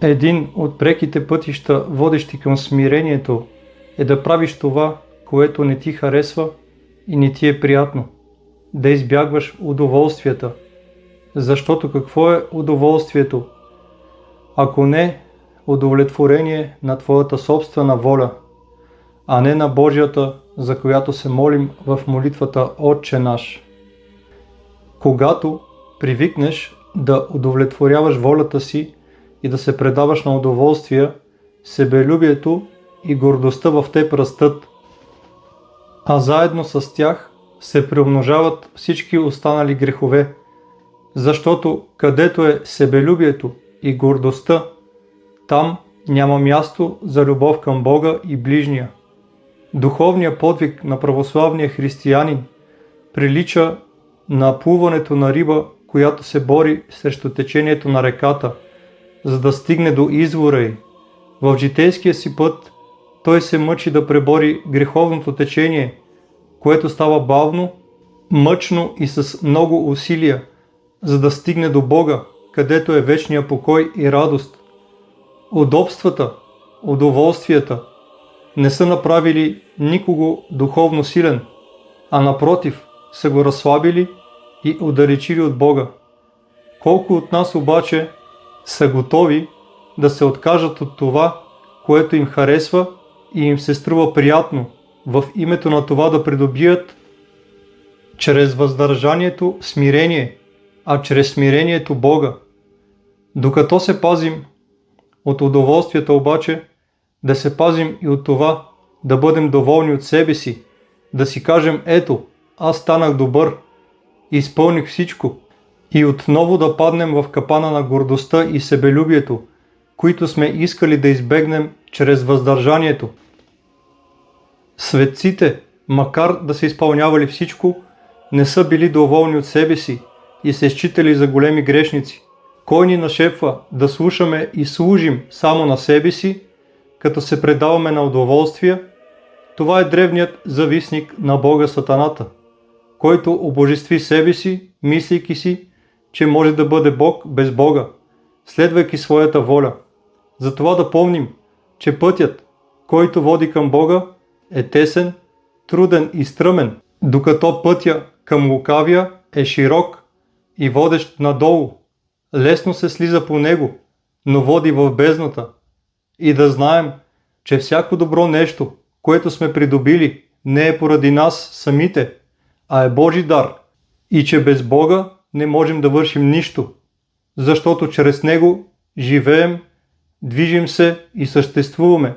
Един от преките пътища, водещи към смирението, е да правиш това, което не ти харесва и не ти е приятно. Да избягваш удоволствията. Защото какво е удоволствието? Ако не удовлетворение на твоята собствена воля, а не на Божията, за която се молим в молитвата Отче наш. Когато привикнеш да удовлетворяваш волята си и да се предаваш на удоволствия, себелюбието и гордостта в теб растат, а заедно с тях се приумножават всички останали грехове, защото където е себелюбието и гордостта, там няма място за любов към Бога и ближния. Духовният подвиг на православния християнин прилича на плуването на риба, която се бори срещу течението на реката, за да стигне до извора й. В житейския си път той се мъчи да пребори греховното течение, което става бавно, мъчно и с много усилия, за да стигне до Бога, където е вечния покой и радост. Удобствата, удоволствията не са направили никого духовно силен, а напротив, са го разслабили и отдалечили от Бога. Колко от нас обаче са готови да се откажат от това, което им харесва и им се струва приятно, в името на това да придобият чрез въздържанието смирение, а чрез смирението Бога. Докато се пазим от удоволствията обаче, да се пазим и от това да бъдем доволни от себе си, да си кажем: ето, аз станах добър, изпълних всичко, и отново да паднем в капана на гордостта и себелюбието, които сме искали да избегнем чрез въздържанието. Светците, макар да са изпълнявали всичко, не са били доволни от себе си и се считали за големи грешници. Кой ни нашепва да слушаме и служим само на себе си, като се предаваме на удоволствия? Това е древният завистник на Бога Сатаната, който обожестви себе си, мислейки си, че може да бъде Бог без Бога, следвайки своята воля. Затова да помним, че пътят, който води към Бога, е тесен, труден и стръмен, докато пътя към лукавия е широк и водещ надолу. Лесно се слиза по него, но води в бездната. И да знаем, че всяко добро нещо, което сме придобили, не е поради нас самите, а е Божи дар, и че без Бога не можем да вършим нищо, защото чрез Него живеем, движим се и съществуваме.